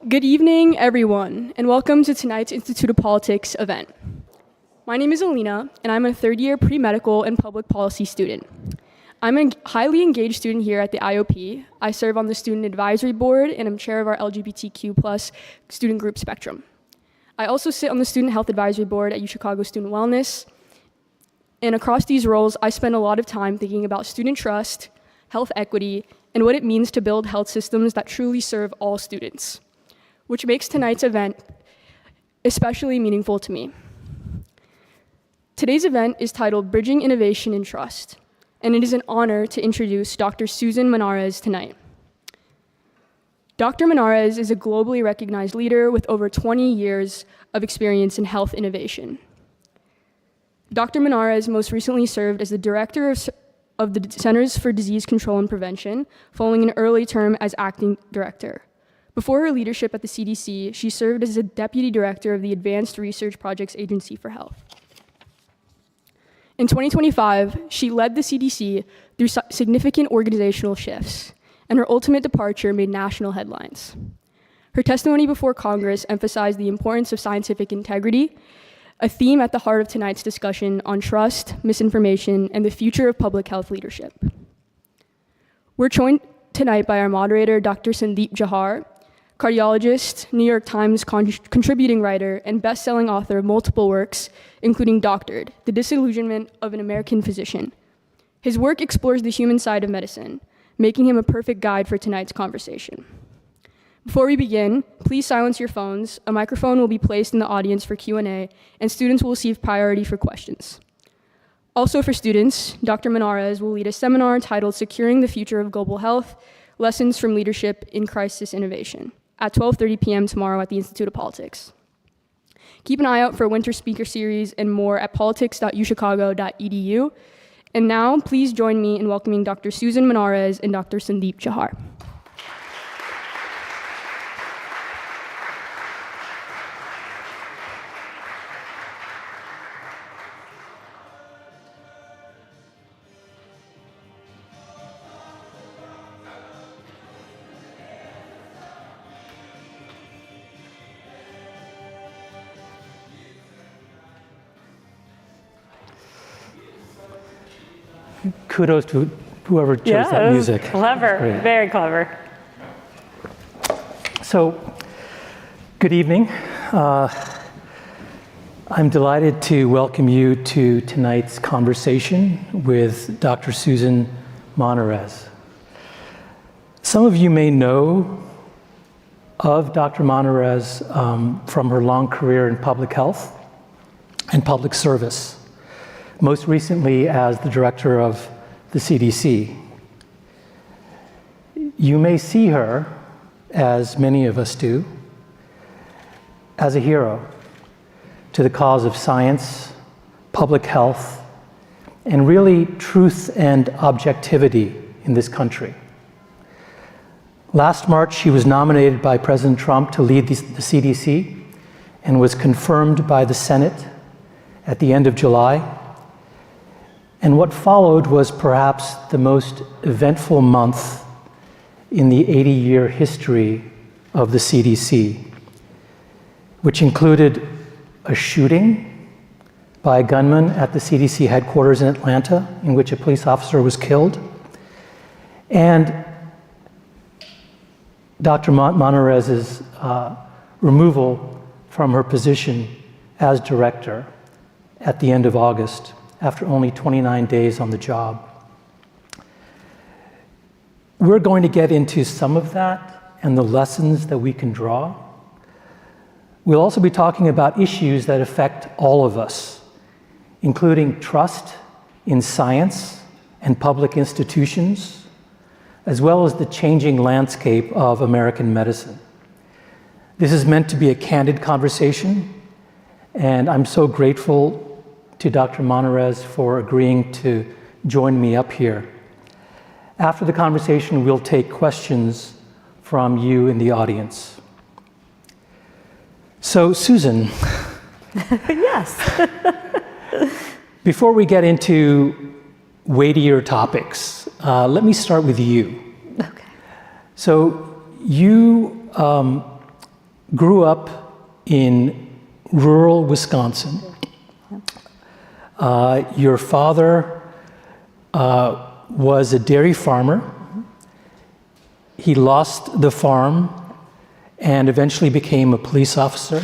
Good evening, everyone, and welcome to tonight's Institute of Politics event. My name is Alina, and I'm a third-year pre-medical and public policy student. I'm a highly engaged student here at the IOP. I serve on the Student Advisory Board, and I'm chair of our LGBTQ+ student group Spectrum. I also sit on the Student Health Advisory Board at UChicago Student Wellness, and across these roles, I spend a lot of time thinking about student trust, health equity, and what it means to build health systems that truly serve all students, which makes tonight's event especially meaningful to me. Today's event is titled Bridging Innovation and Trust, and it is an honor to introduce Dr. Susan Monarez tonight. Dr. Monarez is a globally recognized leader with over 20 years of experience in health innovation. Dr. Monarez most recently served as the director of the Centers for Disease Control and Prevention, following an early term as acting director. Before her leadership at the CDC, she served as a deputy director of the Advanced Research Projects Agency for Health. In 2025, she led the CDC through significant organizational shifts, and her ultimate departure made national headlines. Her testimony before Congress emphasized the importance of scientific integrity, a theme at the heart of tonight's discussion on trust, misinformation, and the future of public health leadership. We're joined tonight by our moderator, Dr. Sandeep Jauhar, cardiologist, New York Times contributing writer, and best-selling author of multiple works, including Doctored, The Disillusionment of an American Physician. His work explores the human side of medicine, making him a perfect guide for tonight's conversation. Before we begin, please silence your phones. A microphone will be placed in the audience for Q&A, and students will receive priority for questions. Also for students, Dr. Monarez will lead a seminar entitled Securing the Future of Global Health, Lessons from Leadership in Crisis Innovation, at 12:30 p.m. tomorrow at the Institute of Politics. Keep an eye out for a winter speaker series and more at politics.uchicago.edu. And now, please join me in welcoming Dr. Susan Monarez and Dr. Sandeep Jauhar. Kudos to whoever chose that music. Clever, very clever. So, good evening. I'm delighted to welcome you to tonight's conversation with Dr. Susan Monarez. Some of you may know of Dr. Monarez from her long career in public health and public service, most recently as the director of the CDC. You may see her, as many of us do, as a hero to the cause of science, public health, and really truth and objectivity in this country. Last March, she was nominated by President Trump to lead the CDC and was confirmed by the Senate at the end of July. And what followed was perhaps the most eventful month in the 80-year history of the CDC, which included a shooting by a gunman at the CDC headquarters in Atlanta, in which a police officer was killed, and Dr. Monarez's removal from her position as director at the end of August, after only 29 days on the job. We're going to get into some of that and the lessons that we can draw. We'll also be talking about issues that affect all of us, including trust in science and public institutions, as well as the changing landscape of American medicine. This is meant to be a candid conversation, and I'm so grateful to Dr. Monarez for agreeing to join me up here. After the conversation, we'll take questions from you in the audience. So, Susan. Yes. Before we get into weightier topics, let me start with you. Okay. So, you grew up in rural Wisconsin. Your father was a dairy farmer. He lost the farm and eventually became a police officer.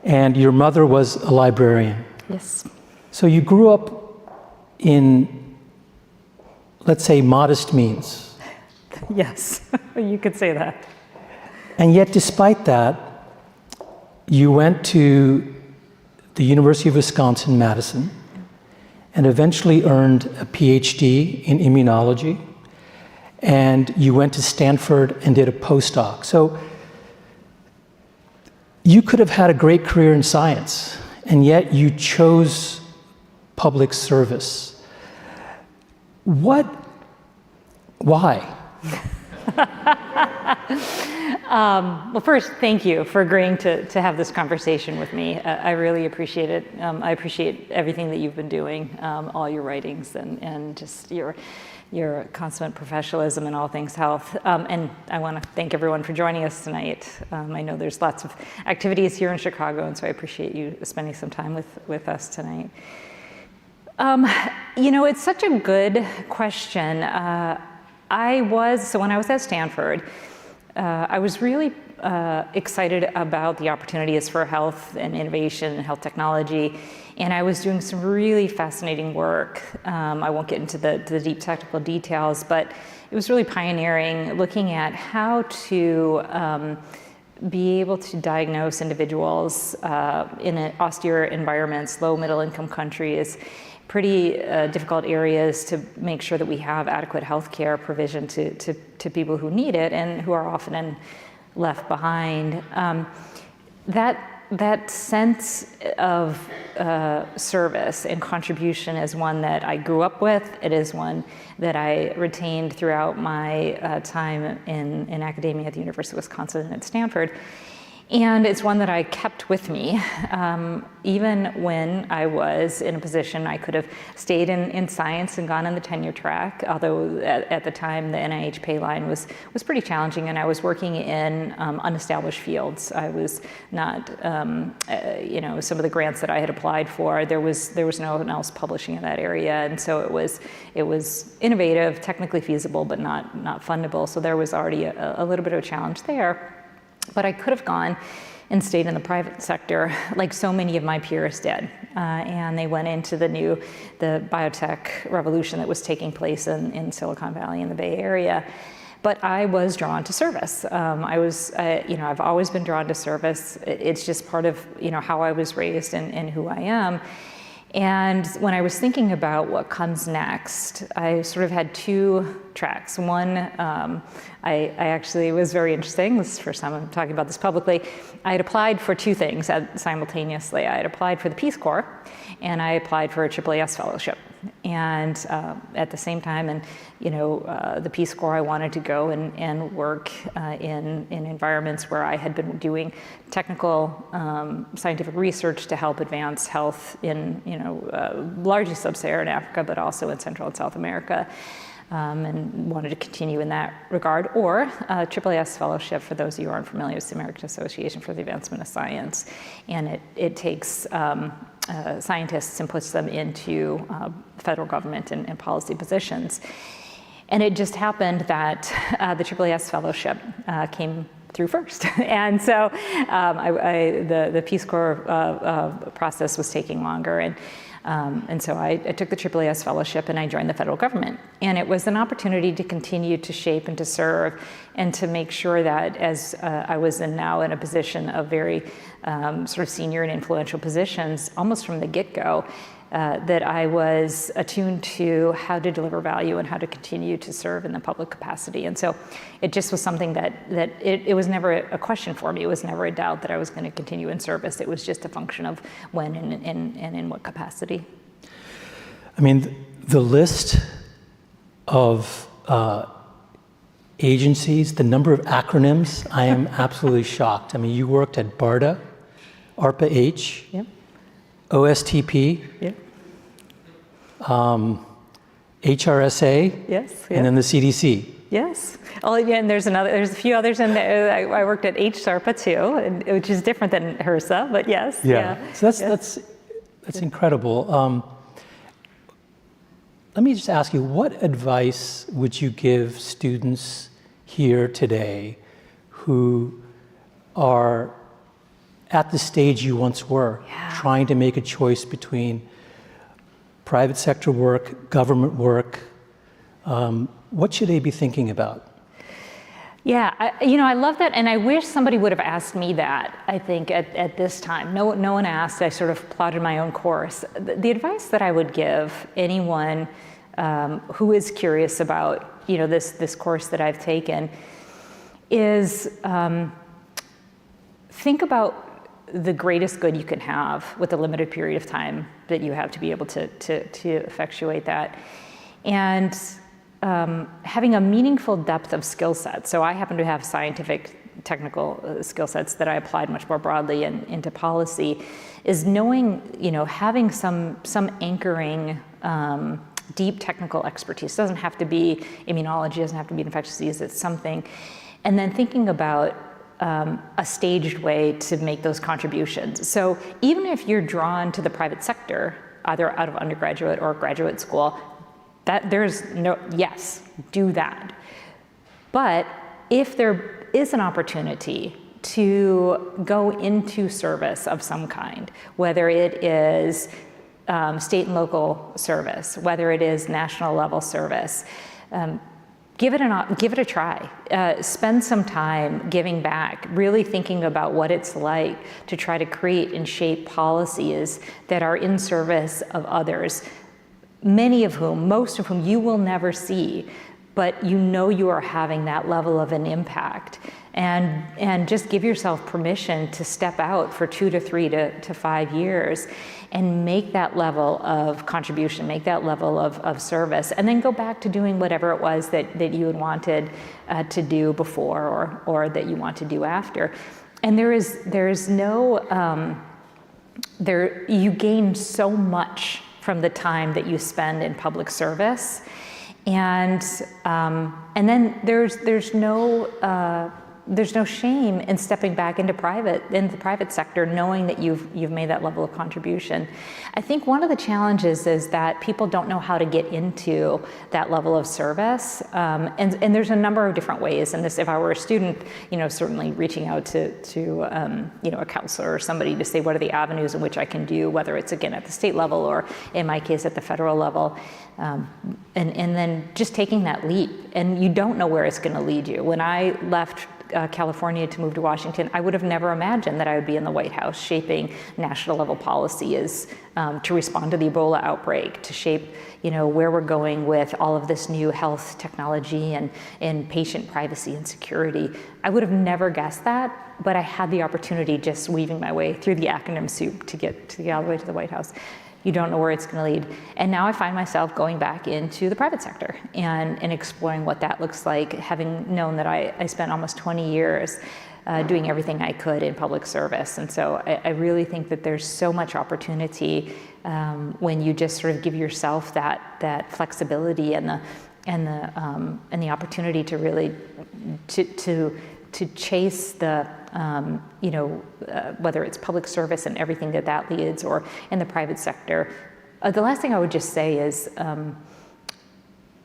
And your mother was a librarian. Yes. So you grew up in, let's say, modest means. Yes, you could say that. And yet, despite that, you went to the University of Wisconsin-Madison and eventually earned a PhD in immunology. And you went to Stanford and did a postdoc. So you could have had a great career in science, and yet you chose public service. Why? Well, first, thank you for agreeing to have this conversation with me. I really appreciate it. I appreciate everything that you've been doing, all your writings, and just your consummate professionalism in all things health. And I want to thank everyone for joining us tonight. I know there's lots of activities here in Chicago, and so I appreciate you spending some time with us tonight. It's such a good question. When I was at Stanford, I was really excited about the opportunities for health and innovation and health technology, and I was doing some really fascinating work. I won't get into the deep technical details, but it was really pioneering, looking at how to be able to diagnose individuals in austere environments, low middle income countries, pretty difficult areas, to make sure that we have adequate health care provision to people who need it and who are often left behind. That sense of service and contribution is one that I grew up with. It is one that I retained throughout my time in academia at the University of Wisconsin and at Stanford. And it's one that I kept with me, even when I was in a position I could have stayed in science and gone on the tenure track, although at the time the NIH pay line was pretty challenging, and I was working in unestablished fields. I was not, some of the grants that I had applied for, there was no one else publishing in that area, and so it was innovative, technically feasible, but not fundable. So there was already a little bit of a challenge there. But I could have gone and stayed in the private sector like so many of my peers did. And they went into the biotech revolution that was taking place in Silicon Valley in the Bay Area. But I was drawn to service. I've always been drawn to service. It's just part of, how I was raised and who I am. And when I was thinking about what comes next, I sort of had two tracks. One, I actually was very interesting. This is the first time I'm talking about this publicly. I had applied for two things simultaneously. I had applied for the Peace Corps, and I applied for a AAAS fellowship. And at the same time, the Peace Corps, I wanted to go and work in environments where I had been doing technical scientific research to help advance health in largely sub-Saharan Africa, but also in Central and South America, and wanted to continue in that regard. Or a AAAS fellowship, for those of you who aren't familiar, it's the American Association for the Advancement of Science, and it takes scientists and puts them into federal government and policy positions. And it just happened that the AAAS fellowship came through first. And so the Peace Corps process was taking longer. And so I took the AAAS fellowship and I joined the federal government. And it was an opportunity to continue to shape and to serve and to make sure that as I was now in a position of very sort of senior and influential positions, almost from the get-go, that I was attuned to how to deliver value and how to continue to serve in the public capacity. And so it just was something that it was never a question for me. It was never a doubt that I was going to continue in service. It was just a function of when and in what capacity. I mean, the list of agencies, the number of acronyms, I am absolutely shocked. I mean, you worked at BARDA, ARPA-H, Yep. OSTP, Yep. HRSA, Yes. and then the CDC. Yes. Oh, yeah, and there's a few others in there. I worked at HSARPA too, which is different than HRSA, but yes. Yeah. So that's incredible. Let me just ask you, what advice would you give students here today who are at the stage you once were, trying to make a choice between private sector work, government work? What should they be thinking about? Yeah, I love that, and I wish somebody would have asked me that, I think, at this time. No one asked. I sort of plotted my own course. The advice that I would give anyone who is curious about, this course that I've taken is think about the greatest good you can have with the limited period of time that you have to be able to effectuate that. And having a meaningful depth of skill sets. So I happen to have scientific, technical skill sets that I applied much more broadly into policy, is knowing, having some anchoring deep technical expertise. It doesn't have to be immunology, doesn't have to be infectious disease, it's something. And then thinking about a staged way to make those contributions. So even if you're drawn to the private sector, either out of undergraduate or graduate school, yes, do that. But if there is an opportunity to go into service of some kind, whether it is state and local service, whether it is national level service, give it a try. Spend some time giving back, really thinking about what it's like to try to create and shape policies that are in service of others, most of whom you will never see, but you are having that level of an impact. And just give yourself permission to step out for 2 to 3 to 5 years and make that level of contribution, make that level of service, and then go back to doing whatever it was that you had wanted to do before or that you want to do after. And you gain so much from the time that you spend in public service, and then there's no shame in stepping back into the private sector, knowing that you've made that level of contribution. I think one of the challenges is that people don't know how to get into that level of service, and there's a number of different ways. And this, if I were a student, certainly reaching out to a counselor or somebody to say what are the avenues in which I can do, whether it's again at the state level or in my case at the federal level, and then just taking that leap. And you don't know where it's going to lead you. When I left California to move to Washington, I would have never imagined that I would be in the White House shaping national level policies to respond to the Ebola outbreak, to shape where we're going with all of this new health technology and patient privacy and security. I would have never guessed that, but I had the opportunity just weaving my way through the acronym soup to get all the way to the White House. You don't know where it's going to lead. And now I find myself going back into the private sector and exploring what that looks like, having known that I spent almost 20 years doing everything I could in public service. And so I really think that there's so much opportunity when you just sort of give yourself that flexibility and the opportunity to really to chase the whether it's public service and everything that leads, or in the private sector. The last thing I would just say is,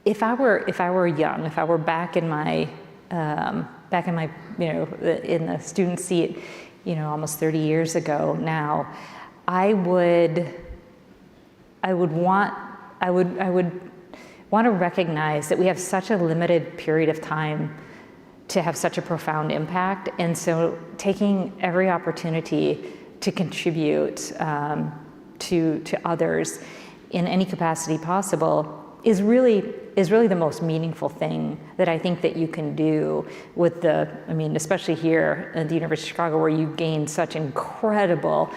if I were young, if I were back in my in the student seat, almost 30 years ago now, I would want to recognize that we have such a limited period of time to have such a profound impact. And so taking every opportunity to contribute to others in any capacity possible is really the most meaningful thing that I think that you can do with especially here at the University of Chicago, where you gain such incredible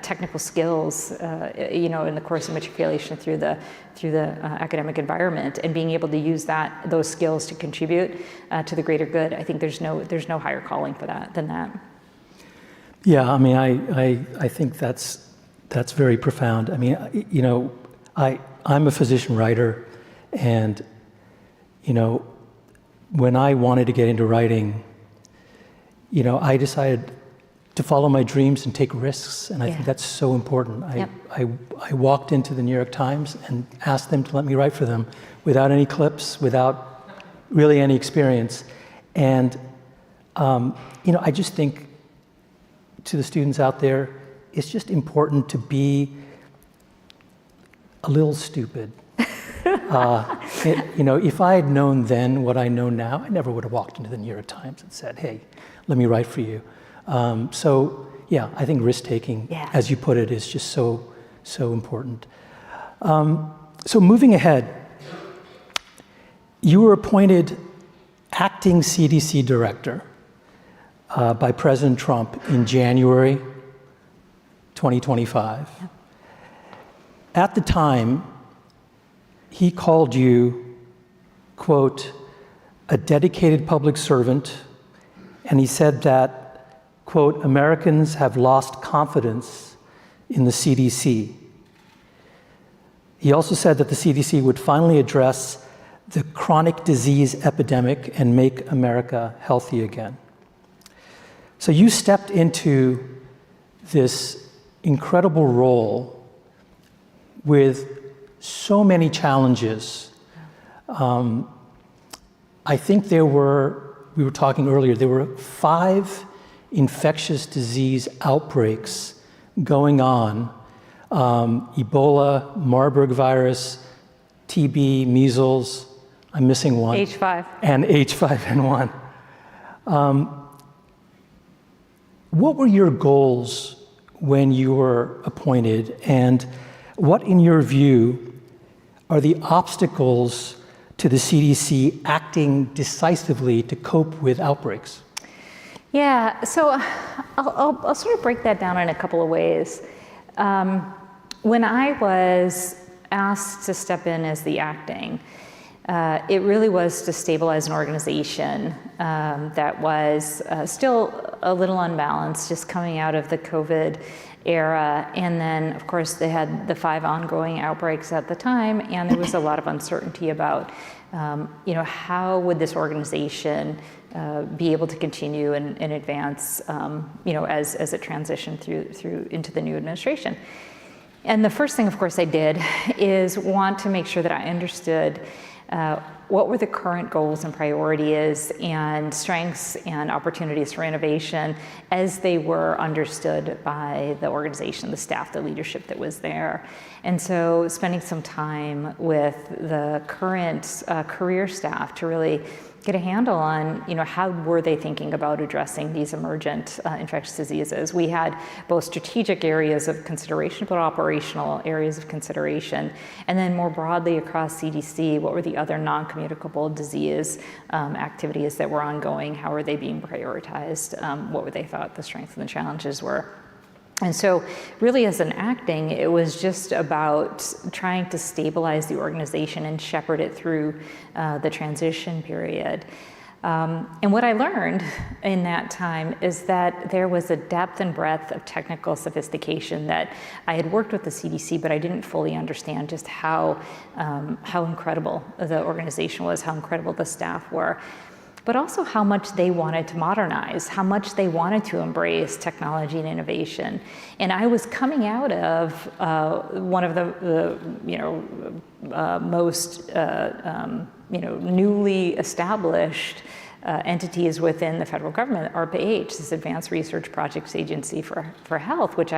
technical skills, in the course of matriculation through the academic environment, and being able to use those skills to contribute to the greater good. I think there's no higher calling for that than that. Yeah, I think that's very profound. I'm a physician writer, and when I wanted to get into writing, I decided to follow my dreams and take risks, and I think that's so important. I walked into the New York Times and asked them to let me write for them without any clips, without really any experience. And I just think to the students out there, it's just important to be a little stupid. If I had known then what I know now, I never would have walked into the New York Times and said, hey, let me write for you. I think risk-taking, as you put it, is just so important. So moving ahead, you were appointed acting CDC Director by President Trump in January 2025. Yep. At the time, he called you, quote, a dedicated public servant, and he said that, quote, Americans have lost confidence in the CDC. He also said that the CDC would finally address the chronic disease epidemic and make America healthy again. So you stepped into this incredible role with so many challenges. I think we were talking earlier, there were 5 infectious disease outbreaks going on. Ebola, Marburg virus, TB, measles, I'm missing one. H5. And H5N1. What were your goals when you were appointed, and what, in your view, are the obstacles to the CDC acting decisively to cope with outbreaks? Yeah, so I'll sort of break that down in a couple of ways. When I was asked to step in as the acting, it really was to stabilize an organization that was still a little unbalanced, just coming out of the COVID era. And then, of course, they had the 5 ongoing outbreaks at the time, and there was a lot of uncertainty about, how would this organization be able to continue and advance, as it transitioned through into the new administration. And the first thing, of course, I did is want to make sure that I understood what were the current goals and priorities and strengths and opportunities for innovation as they were understood by the organization, the staff, the leadership that was there. And so spending some time with the current career staff to really get a handle on, how were they thinking about addressing these emergent infectious diseases. We had both strategic areas of consideration, but operational areas of consideration. And then more broadly across CDC, what were the other non-communicable disease activities that were ongoing? How were they being prioritized? What were they thought the strengths and the challenges were? And so really as an acting, it was just about trying to stabilize the organization and shepherd it through the transition period. And what I learned in that time is that there was a depth and breadth of technical sophistication that I had worked with the CDC, but I didn't fully understand just how incredible the organization was, how incredible the staff were, but also how much they wanted to modernize, how much they wanted to embrace technology and innovation. And I was coming out of one of the most newly established entities within the federal government, ARPA-H, this Advanced Research Projects Agency for Health, which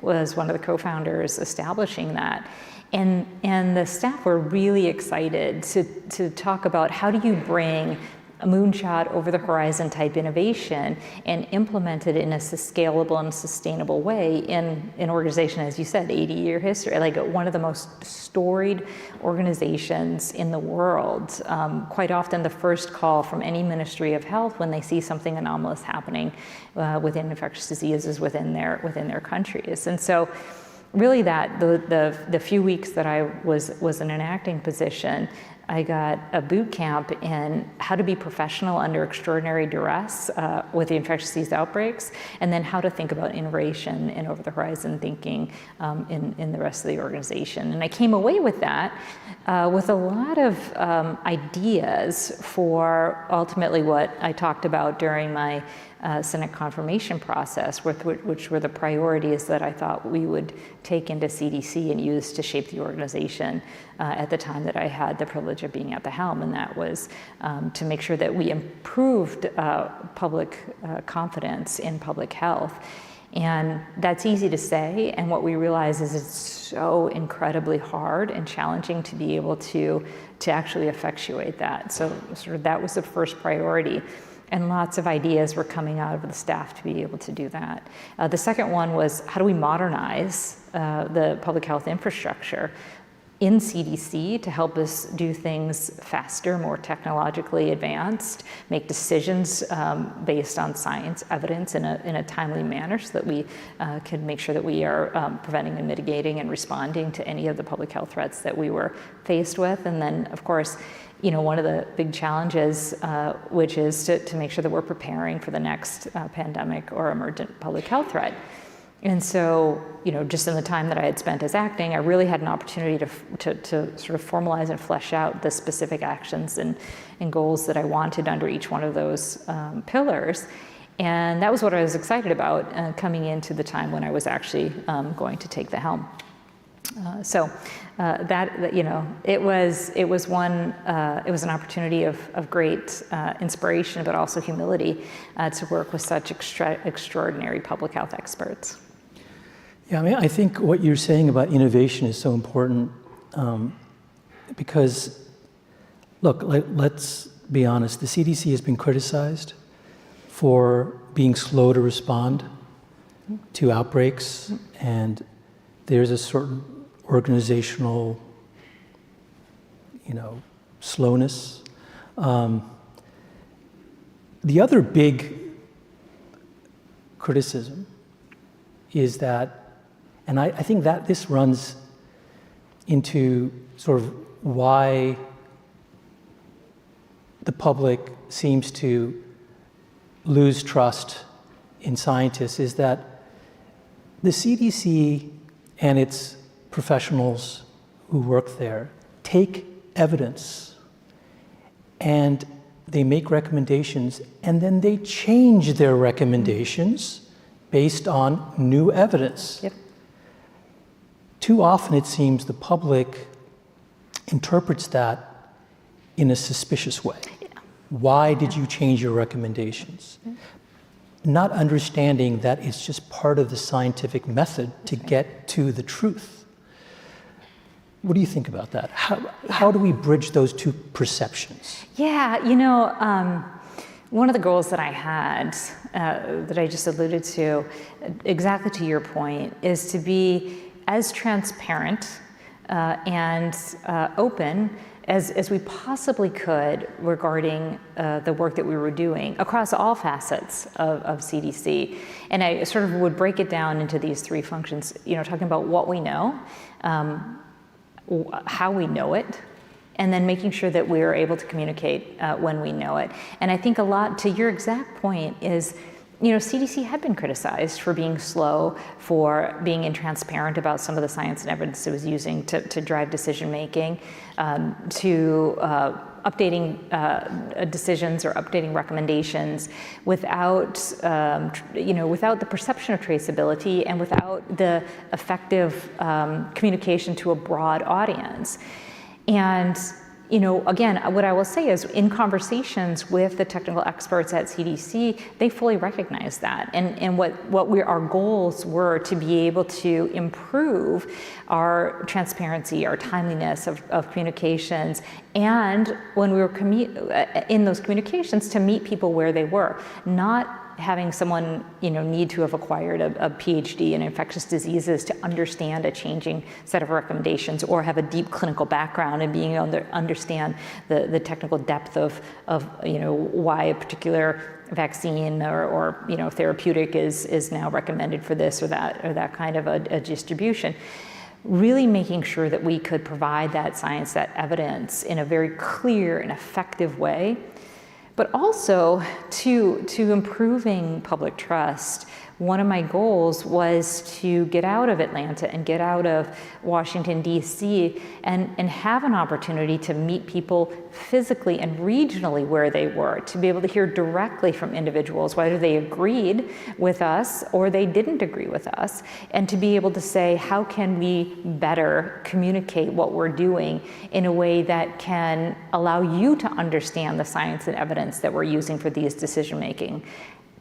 was one of the co-founders establishing that. And the staff were really excited to talk about how do you bring a moonshot over the horizon type innovation and implement it in a scalable and sustainable way in an organization, as you said, 80-year history, like one of the most storied organizations in the world. Quite often the first call from any Ministry of Health when they see something anomalous happening within infectious diseases within their countries. And so really that the few weeks that I was in an acting position, I got a boot camp in how to be professional under extraordinary duress with the infectious disease outbreaks, and then how to think about innovation and over the horizon thinking in the rest of the organization. And I came away with that with a lot of ideas for ultimately what I talked about during my Senate confirmation process, which were the priorities that I thought we would take into CDC and use to shape the organization at the time that I had the privilege of being at the helm. And that was to make sure that we improved public confidence in public health. And that's easy to say, and what we realize is it's so incredibly hard and challenging to be able to actually effectuate that. So sort of that was the first priority. And lots of ideas were coming out of the staff to be able to do that. The second one was, how do we modernize the public health infrastructure in CDC to help us do things faster, more technologically advanced, make decisions based on science, evidence in a timely manner so that we can make sure that we are preventing and mitigating and responding to any of the public health threats that we were faced with. And then, of course, one of the big challenges, which is to make sure that we're preparing for the next pandemic or emergent public health threat. And so, just in the time that I had spent as acting, I really had an opportunity to sort of formalize and flesh out the specific actions and goals that I wanted under each one of those pillars. And that was what I was excited about coming into the time when I was actually going to take the helm. It was an opportunity of great inspiration, but also humility to work with such extraordinary public health experts. Yeah, I mean, I think what you're saying about innovation is so important because, look, let's be honest, the CDC has been criticized for being slow to respond to outbreaks, and there's a certain organizational, slowness. The other big criticism is that, and I think that this runs into sort of why the public seems to lose trust in scientists, is that the CDC and its professionals who work there take evidence and they make recommendations, and then they change their recommendations based on new evidence. Yep. Too often it seems the public interprets that in a suspicious way. Yeah. Why did you change your recommendations? Yeah. Not understanding that it's just part of the scientific method to get to the truth. What do you think about that? How do we bridge those two perceptions? Yeah, one of the goals that I had, that I just alluded to, exactly to your point, is to be as transparent and open as we possibly could regarding the work that we were doing across all facets of CDC. And I sort of would break it down into these three functions, talking about what we know, how we know it, and then making sure that we're able to communicate when we know it. And I think a lot, to your exact point, is CDC had been criticized for being slow, for being intransparent about some of the science and evidence it was using to drive decision making, to updating decisions or updating recommendations without, without the perception of traceability and without the effective communication to a broad audience. And again, what I will say is, in conversations with the technical experts at CDC, they fully recognize that. And what our goals were to be able to improve our transparency, our timeliness of communications, and when we were in those communications, to meet people where they were, not having someone need to have acquired a PhD in infectious diseases to understand a changing set of recommendations, or have a deep clinical background and being able to understand the technical depth of why a particular vaccine or therapeutic is now recommended for this or that kind of a distribution. really making sure that we could provide that science, that evidence in a very clear and effective way, but also to improving public trust. One of my goals was to get out of Atlanta and get out of Washington, D.C., and have an opportunity to meet people physically and regionally where they were, to be able to hear directly from individuals whether they agreed with us or they didn't agree with us, and to be able to say, how can we better communicate what we're doing in a way that can allow you to understand the science and evidence that we're using for these decision making.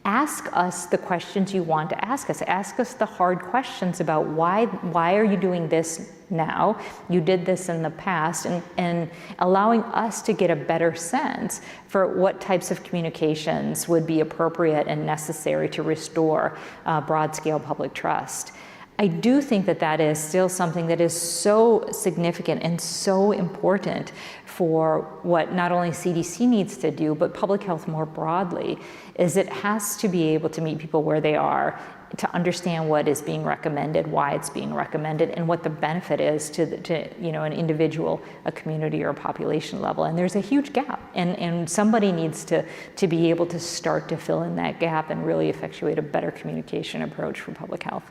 Ask us the questions you want to ask us. Ask us the hard questions about why are you doing this now? You did this in the past, and allowing us to get a better sense for what types of communications would be appropriate and necessary to restore broad-scale public trust. I do think that that is still something that is so significant and so important for what not only CDC needs to do, but public health more broadly, is it has to be able to meet people where they are, to understand what is being recommended, why it's being recommended, and what the benefit is to an individual, a community, or a population level. And there's a huge gap, and somebody needs to be able to start to fill in that gap and really effectuate a better communication approach for public health.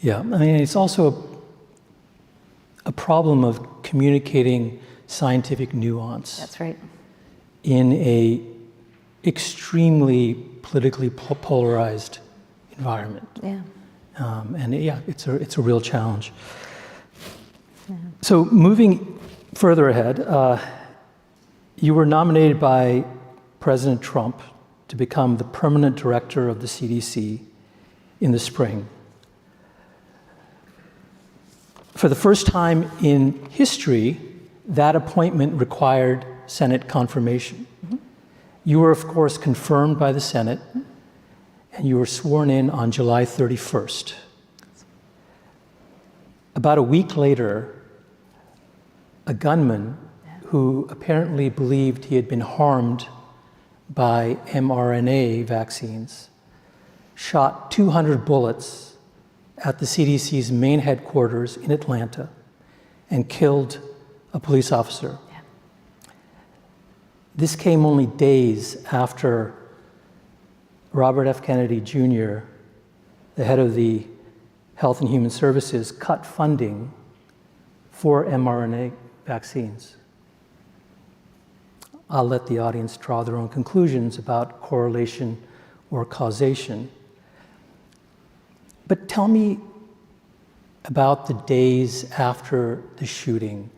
Yeah, I mean, it's also a problem of communicating scientific nuance. That's right. In a extremely politically polarized environment. Yeah. And yeah, it's a real challenge. Yeah. So moving further ahead, you were nominated by President Trump to become the permanent director of the CDC in the spring. For the first time in history, that appointment required Senate confirmation. Mm-hmm. You were, of course, confirmed by the Senate, and you were sworn in on July 31st. About a week later, a gunman who apparently believed he had been harmed by mRNA vaccines shot 200 bullets at the CDC's main headquarters in Atlanta and killed a police officer. Yeah. This came only days after Robert F. Kennedy Jr., the head of the Health and Human Services, cut funding for mRNA vaccines. I'll let the audience draw their own conclusions about correlation or causation. But tell me about the days after the shooting.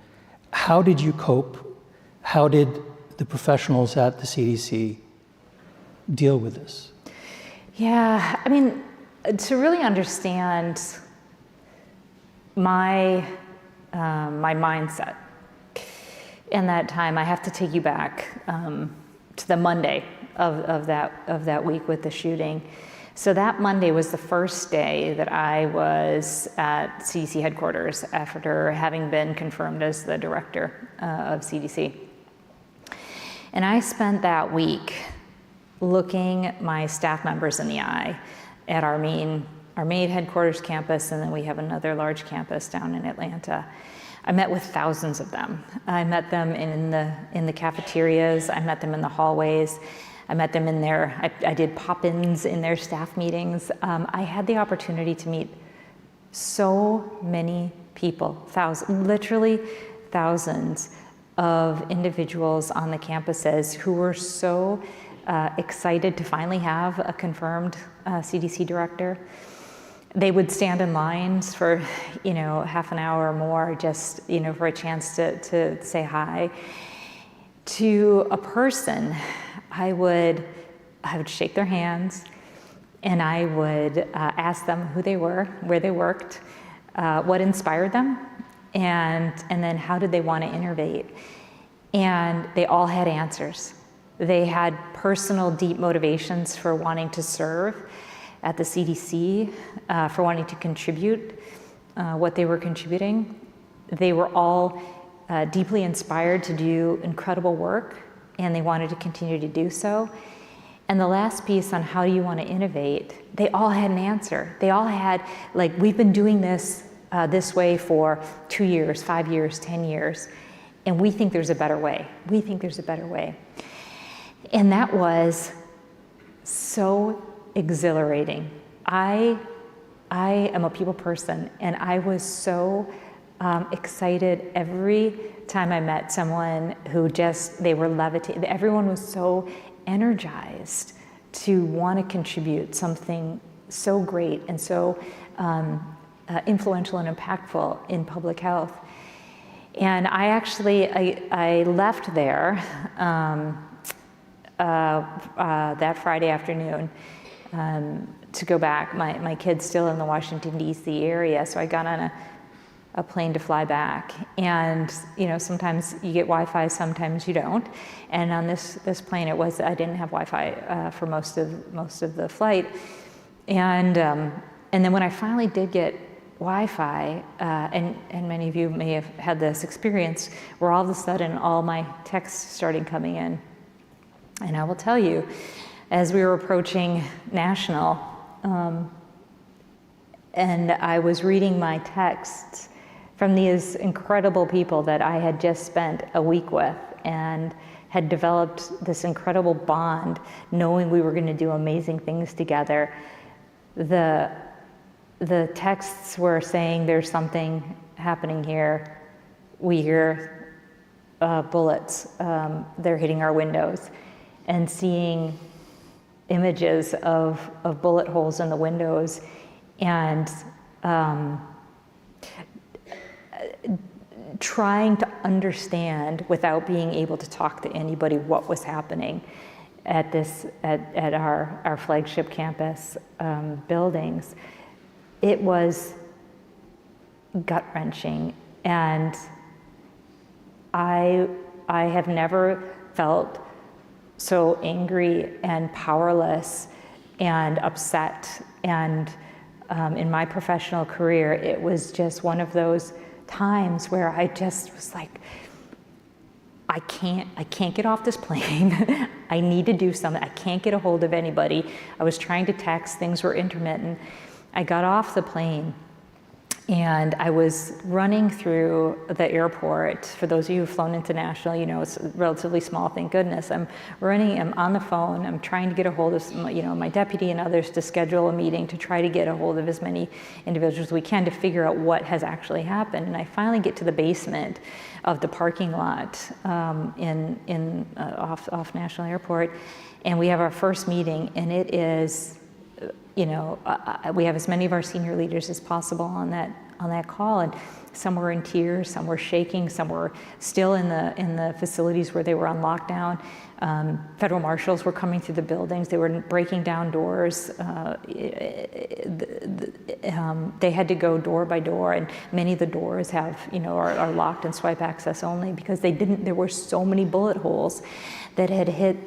How did you cope? How did the professionals at the CDC deal with this? Yeah, I mean, to really understand my mindset in that time, I have to take you back to the Monday of that week with the shooting. So that Monday was the first day that I was at CDC headquarters after having been confirmed as the director of CDC. And I spent that week looking my staff members in the eye at our main headquarters campus, and then we have another large campus down in Atlanta. I met with thousands of them. I met them in the cafeterias. I met them in the hallways. I met them in I did pop-ins in their staff meetings. I had the opportunity to meet so many people, literally thousands of individuals on the campuses who were so excited to finally have a confirmed CDC director. They would stand in lines for, half an hour or more just, for a chance to say hi. To a person, I would shake their hands, and I would ask them who they were, where they worked, what inspired them, and then how did they want to innovate. And they all had answers. They had personal, deep motivations for wanting to serve at the CDC, for wanting to contribute what they were contributing. They were all deeply inspired to do incredible work, and they wanted to continue to do so. And the last piece on how do you want to innovate, they all had an answer. They all had, we've been doing this this way for 2 years, 5 years, 10 years, and we think there's a better way. We think there's a better way. And that was so exhilarating. I am a people person, and I was so excited every time I met someone who they were levitating. Everyone was so energized to want to contribute something so great and so influential and impactful in public health. And I left there that Friday afternoon to go back. My kid's still in the Washington, D.C. area, so I got on a plane to fly back. And sometimes you get Wi-Fi, sometimes you don't. And on this plane, I didn't have Wi-Fi for most of the flight. And then when I finally did get Wi-Fi, and many of you may have had this experience, where all of a sudden all my texts started coming in. And I will tell you, as we were approaching National, and I was reading my texts from these incredible people that I had just spent a week with and had developed this incredible bond, knowing we were going to do amazing things together. The texts were saying, there's something happening here. We hear bullets, they're hitting our windows. And seeing images of bullet holes in the windows, and trying to understand, without being able to talk to anybody, what was happening at our flagship campus buildings. It was gut-wrenching, and I have never felt so angry and powerless and upset. And in my professional career, it was just one of those times where I just was like, I can't get off this plane. I need to do something. I can't get a hold of anybody. I was trying to text, things were intermittent. I got off the plane, and I was running through the airport. For those of you who've flown into Nashville, it's relatively small, thank goodness. I'm on the phone, I'm trying to get a hold of my deputy and others to schedule a meeting to try to get a hold of as many individuals as we can to figure out what has actually happened. And I finally get to the basement of the parking lot off National Airport, and we have our first meeting, and it is, we have as many of our senior leaders as possible on that call, and some were in tears, some were shaking, some were still in the facilities where they were on lockdown. Federal marshals were coming through the buildings. They were breaking down doors. They had to go door by door, and many of the doors are locked and swipe access only, because there were so many bullet holes that had hit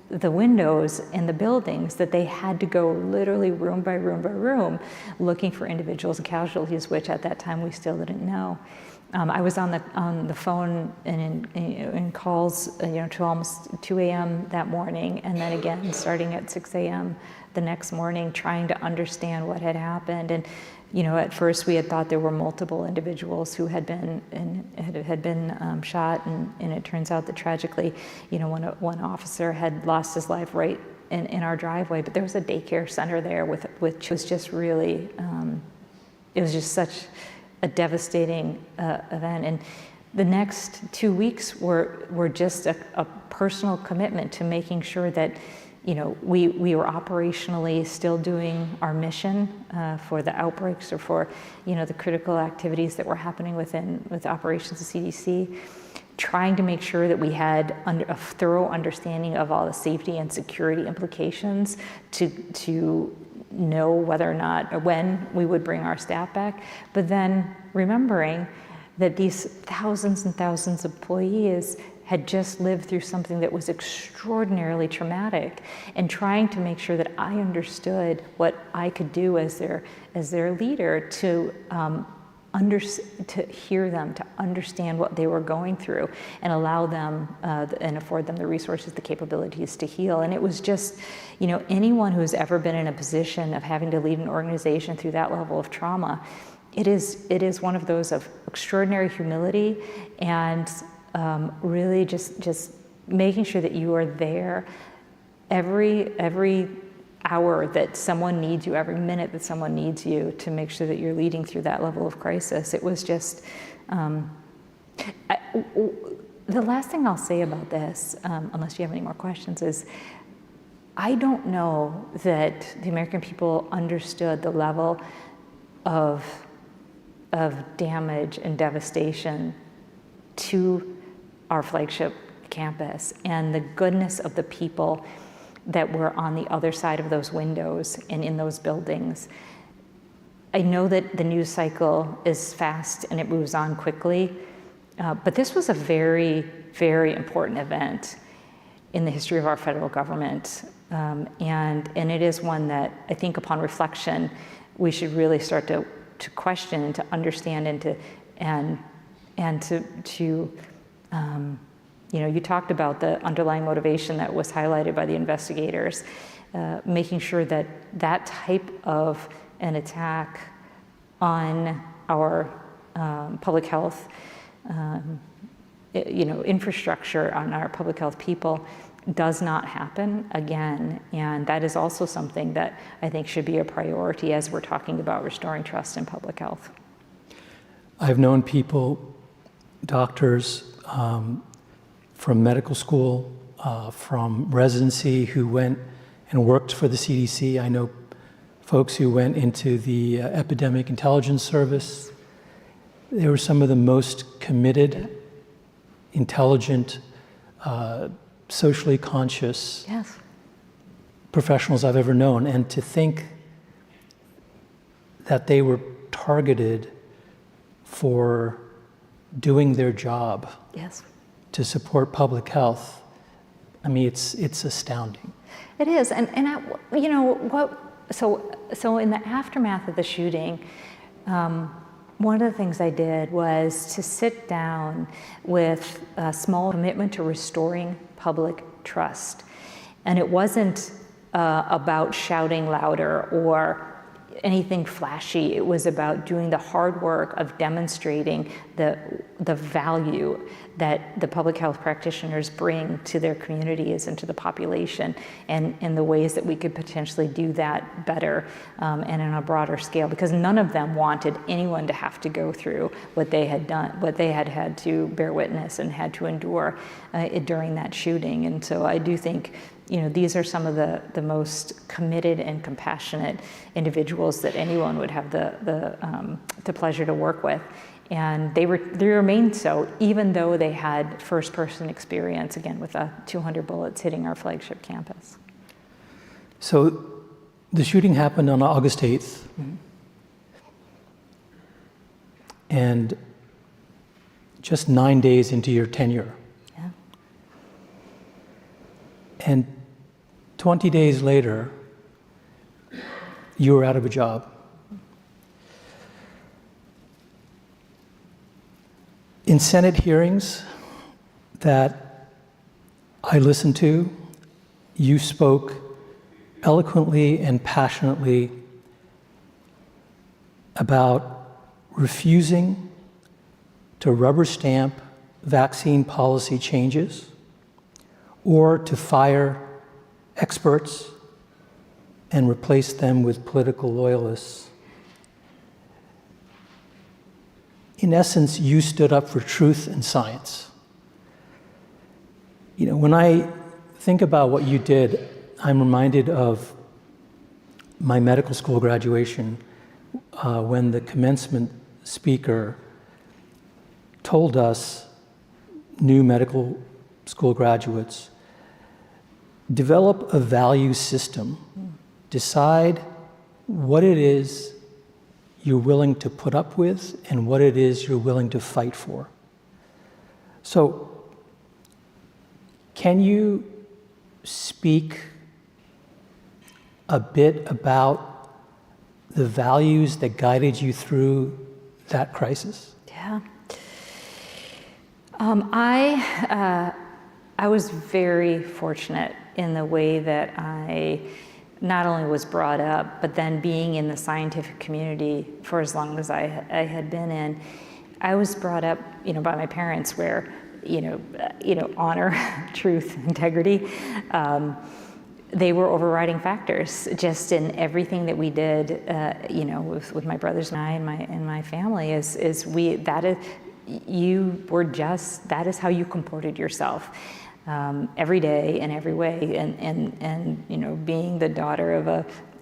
the windows in the buildings that they had to go literally room by room by room looking for individuals and casualties, which at that time we still didn't know. I was on the phone and in calls to almost 2 a.m. that morning, and then again starting at 6 a.m. the next morning, trying to understand what had happened. And at first we had thought there were multiple individuals who had been shot, and it turns out that tragically, one officer had lost his life right in our driveway. But there was a daycare center there which was just really, it was just such a devastating event. And the next 2 weeks were just a personal commitment to making sure that we were operationally still doing our mission for the outbreaks, or for the critical activities that were happening with operations of CDC, trying to make sure that we had a thorough understanding of all the safety and security implications to know whether or not, or when we would bring our staff back, but then remembering that these thousands and thousands of employees had just lived through something that was extraordinarily traumatic, and trying to make sure that I understood what I could do as their leader to hear them, to understand what they were going through, and allow them and afford them the resources, the capabilities to heal. And it was just, anyone who's ever been in a position of having to lead an organization through that level of trauma, it is one of those of extraordinary humility and really just making sure that you are there every hour that someone needs you, every minute that someone needs you, to make sure that you're leading through that level of crisis. It was just, the last thing I'll say about this, unless you have any more questions, is I don't know that the American people understood the level of damage and devastation to our flagship campus and the goodness of the people that were on the other side of those windows and in those buildings. I know that the news cycle is fast and it moves on quickly, but this was a very, very important event in the history of our federal government. And it is one that I think upon reflection, we should really start to question and to understand and to you talked about the underlying motivation that was highlighted by the investigators, making sure that that type of an attack on our public health, infrastructure, on our public health people, does not happen again. And that is also something that I think should be a priority as we're talking about restoring trust in public health. I've known people, doctors from medical school, from residency, who went and worked for the CDC. I know folks who went into the Epidemic Intelligence Service. They were some of the most committed, intelligent, socially conscious professionals I've ever known. And to think that they were targeted for doing their job to support public health, I mean, it's astounding. It is, and so in the aftermath of the shooting, one of the things I did was to sit down with a small commitment to restoring public trust. And it wasn't about shouting louder or anything flashy. It was about doing the hard work of demonstrating the value that the public health practitioners bring to their communities and to the population, and the ways that we could potentially do that better and on a broader scale, because none of them wanted anyone to have to go through what they had done, what they had to bear witness and had to endure during that shooting. And so I do think these are some of the most committed and compassionate individuals that anyone would have the pleasure to work with. And they remained so, even though they had first-person experience, again, with 200 bullets hitting our flagship campus. So the shooting happened on August 8th. Mm-hmm. And just 9 days into your tenure. Yeah. And 20 days later, you were out of a job. In Senate hearings that I listened to, you spoke eloquently and passionately about refusing to rubber stamp vaccine policy changes or to fire experts and replace them with political loyalists. In essence, you stood up for truth and science. When I think about what you did, I'm reminded of my medical school graduation when the commencement speaker told us, new medical school graduates, develop a value system. Decide what it is you're willing to put up with and what it is you're willing to fight for. So, can you speak a bit about the values that guided you through that crisis? Yeah. I was very fortunate in the way that I not only was brought up, but then being in the scientific community for as long as I had been in, I was brought up, by my parents where, honor, truth, integrity, they were overriding factors just in everything that we did, with my brothers and I and my family that is how you comported yourself. Every day in every way, and being the daughter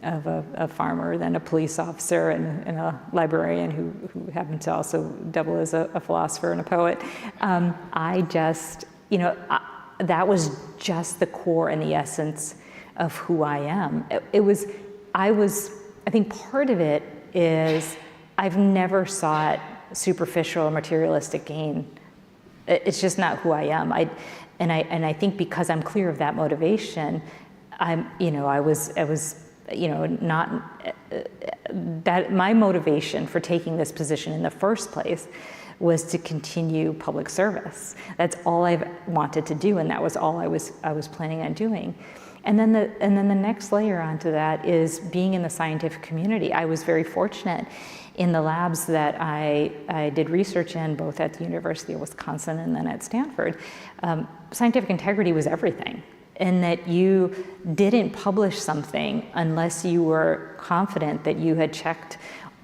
of a farmer, then a police officer, and a librarian who happened to also double as a philosopher and a poet. That was just the core and the essence of who I am. I think part of it is I've never sought superficial or materialistic gain. It's just not who I am. And I think because I'm clear of that motivation, that my motivation for taking this position in the first place was to continue public service. That's all I've wanted to do, and that was all I was planning on doing. And then the next layer onto that is being in the scientific community. I was very fortunate in the labs that I did research in, both at the University of Wisconsin and then at Stanford. Scientific integrity was everything, in that you didn't publish something unless you were confident that you had checked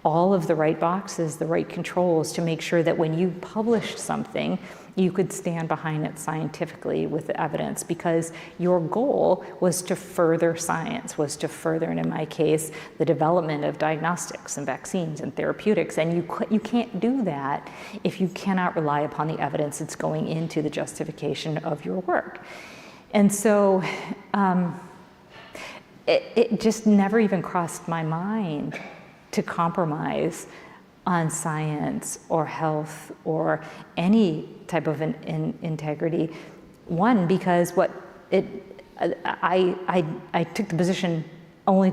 all of the right boxes, the right controls, to make sure that when you published something, you could stand behind it scientifically with the evidence, because your goal was to further science, was to further, and in my case, the development of diagnostics and vaccines and therapeutics. And you can't do that if you cannot rely upon the evidence that's going into the justification of your work. And so it just never even crossed my mind to compromise on science or health or any type of integrity. One, because I took the position only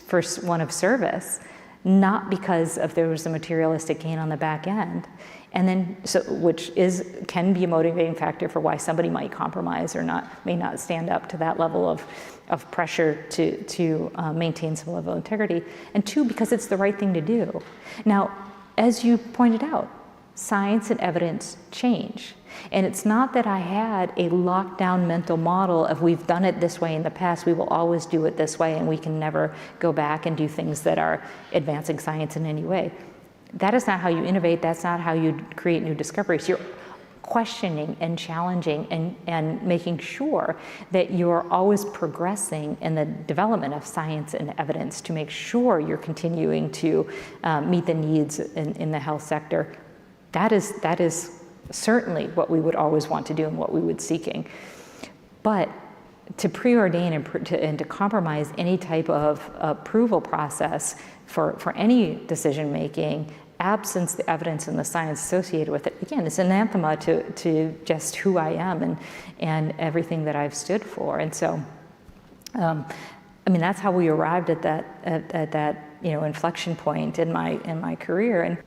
for one of service, not because there was a materialistic gain on the back end. And then, which can be a motivating factor for why somebody might compromise or may not stand up to that level of pressure to maintain some level of integrity. And two, because it's the right thing to do. Now, as you pointed out, science and evidence change. And it's not that I had a lockdown mental model of we've done it this way in the past, we will always do it this way, and we can never go back and do things that are advancing science in any way. That is not how you innovate. That's not how you create new discoveries. You're questioning and challenging and making sure that you're always progressing in the development of science and evidence to make sure you're continuing to meet the needs in the health sector. That is certainly what we would always want to do and what we would seeking. But to preordain and to compromise any type of approval process for any decision making, absence the evidence and the science associated with it, again, it's anathema to just who I am and everything that I've stood for. And so, that's how we arrived at that inflection point in my career. And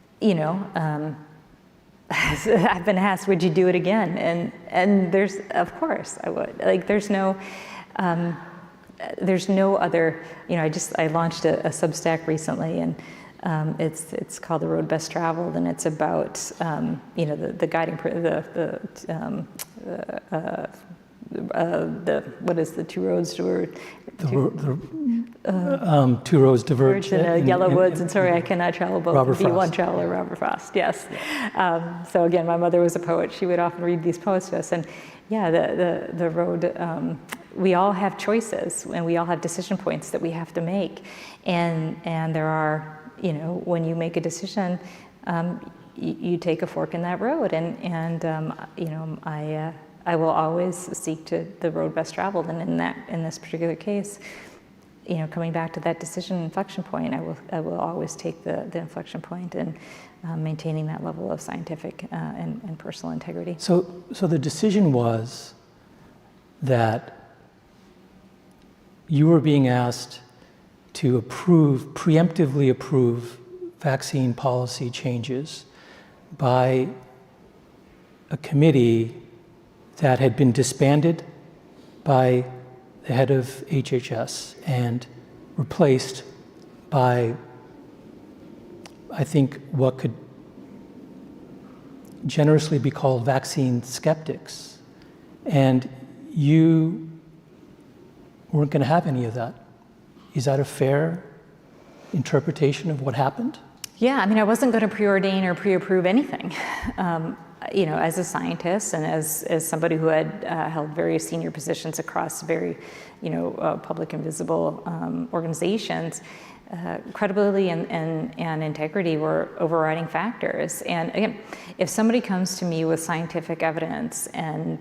I've been asked, would you do it again? And there's, of course I would. Like, there's no other, I launched a Substack recently, and it's called The Road Best Traveled, and it's about, the guiding, what is the two roads to two roads diverge in Yellow Woods, and sorry, I cannot travel both. Be one traveler, Robert Frost. Yes. So again, my mother was a poet. She would often read these poets to us, and yeah, the road. We all have choices, and we all have decision points that we have to make, and there are, when you make a decision, you take a fork in that road, and I will always seek to the road best traveled, and in this particular case, coming back to that decision inflection point, I will always take the inflection point and maintaining that level of scientific and personal integrity. So the decision was that you were being asked to preemptively approve vaccine policy changes by a committee that had been disbanded by the head of HHS and replaced by, I think, what could generously be called vaccine skeptics. And you weren't going to have any of that. Is that a fair interpretation of what happened? Yeah, I mean, I wasn't going to preordain or pre-approve anything. As a scientist and as somebody who had held various senior positions across very, public and visible organizations, credibility and integrity were overriding factors. And again, if somebody comes to me with scientific evidence and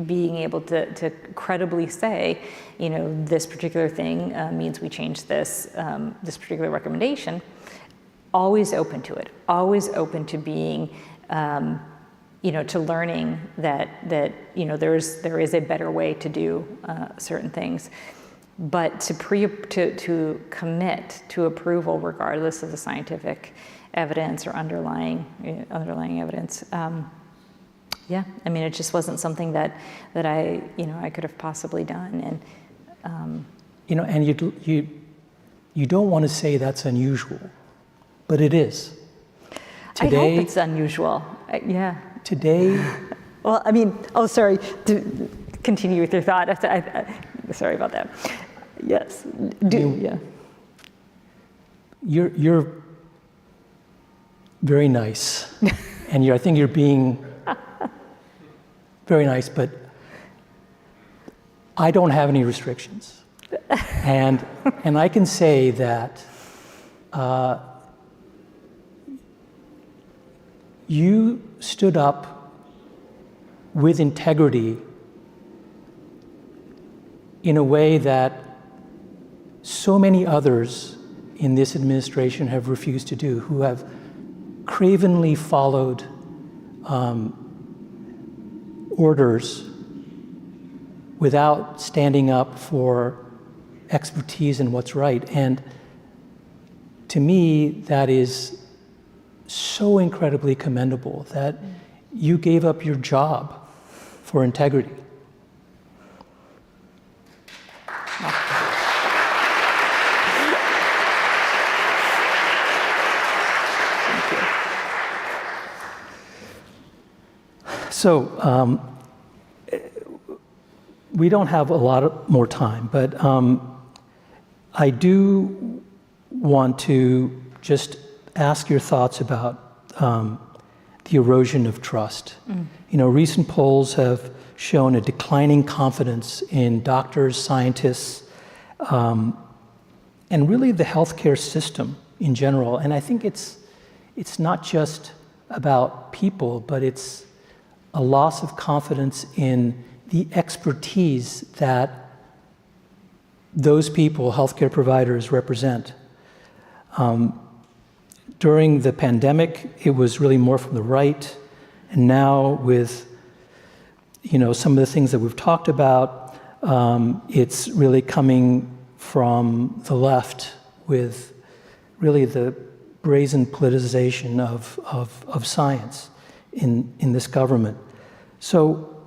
being able to credibly say, this particular thing means we change this particular recommendation, always open to it, always open to being, to learning that there is a better way to do certain things. But to commit to approval regardless of the scientific evidence or underlying evidence. Yeah, I mean, it just wasn't something that I could have possibly done. And and you don't want to say that's unusual, but it is. Today, I hope it's unusual. Yeah. Today. Well, I mean, sorry. To continue with your thought. Sorry about that. Yes. Yeah. You're very nice, and I think you're being very nice, but I don't have any restrictions, and I can say that you stood up with integrity in a way that so many others in this administration have refused to do, who have cravenly followed orders without standing up for expertise and what's right. And to me, that is so incredibly commendable that you gave up your job for integrity. So we don't have a lot more time, but I do want to just ask your thoughts about the erosion of trust. Recent polls have shown a declining confidence in doctors, scientists, and really the healthcare system in general. And I think it's not just about people, but it's a loss of confidence in the expertise that those people, healthcare providers, represent. During the pandemic, it was really more from the right, and now with some of the things that we've talked about, it's really coming from the left with really the brazen politicization of science in this government. So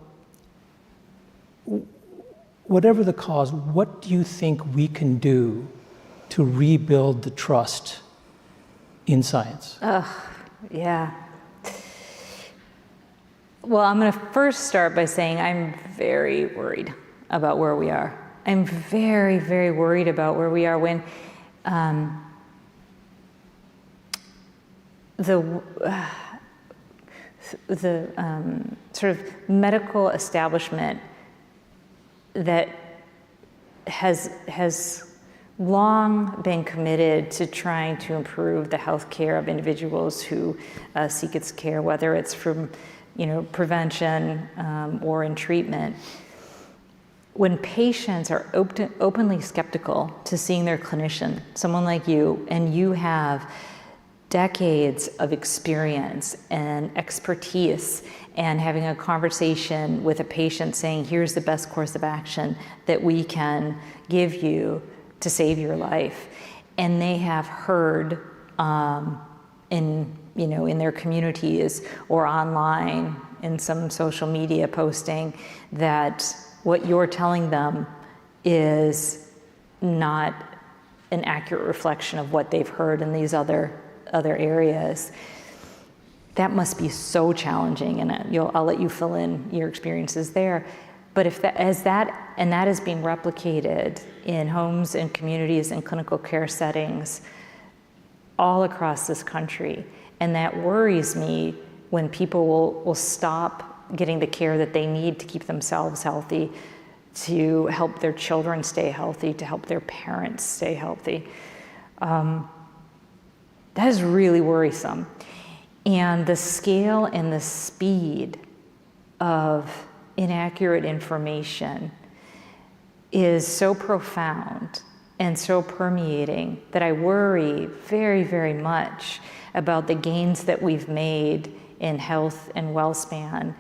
whatever the cause, what do you think we can do to rebuild the trust in science? Yeah. Well, I'm going to first start by saying I'm very worried about where we are. I'm very, very worried about where we are when the sort of medical establishment that has long been committed to trying to improve the health care of individuals who seek its care, whether it's from prevention or in treatment. When patients are openly skeptical to seeing their clinician, someone like you, and you have decades of experience and expertise, and having a conversation with a patient saying, here's the best course of action that we can give you to save your life. And they have heard in their communities or online in some social media posting that what you're telling them is not an accurate reflection of what they've heard in these other areas. That must be so challenging, and I'll let you fill in your experiences there. But if that is being replicated in homes and communities and clinical care settings all across this country, and that worries me when people will stop getting the care that they need to keep themselves healthy, to help their children stay healthy, to help their parents stay healthy. That is really worrisome. And the scale and the speed of inaccurate information is so profound and so permeating that I worry very, very much about the gains that we've made in health and WellSpan.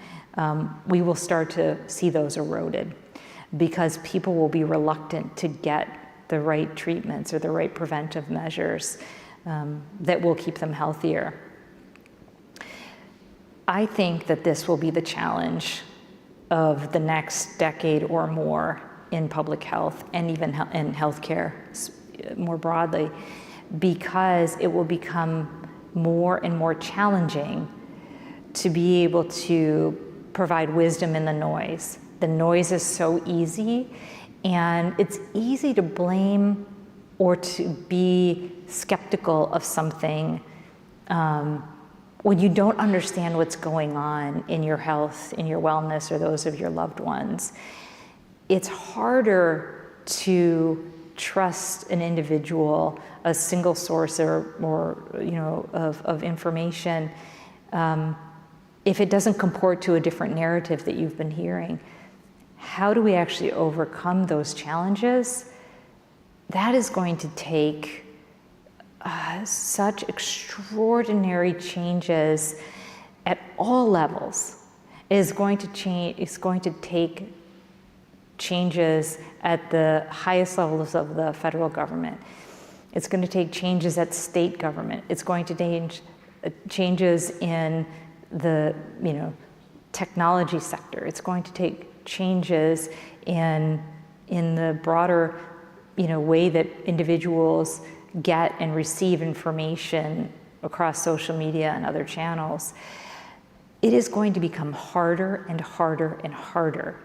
We will start to see those eroded because people will be reluctant to get the right treatments or the right preventive measures that will keep them healthier. I think that this will be the challenge of the next decade or more in public health and even in healthcare more broadly, because it will become more and more challenging to be able to provide wisdom in the noise. The noise is so easy, and it's easy to blame or to be skeptical of something when you don't understand what's going on in your health, in your wellness, or those of your loved ones. It's harder to trust an individual, a single source of information, if it doesn't comport to a different narrative that you've been hearing. How do we actually overcome those challenges? That is going to take such extraordinary changes at all levels. It's going to take changes at the highest levels of the federal government. It's going to take changes at state government. It's going to take changes in the technology sector. It's going to take changes in the broader way that individuals get and receive information across social media and other channels. It is going to become harder and harder and harder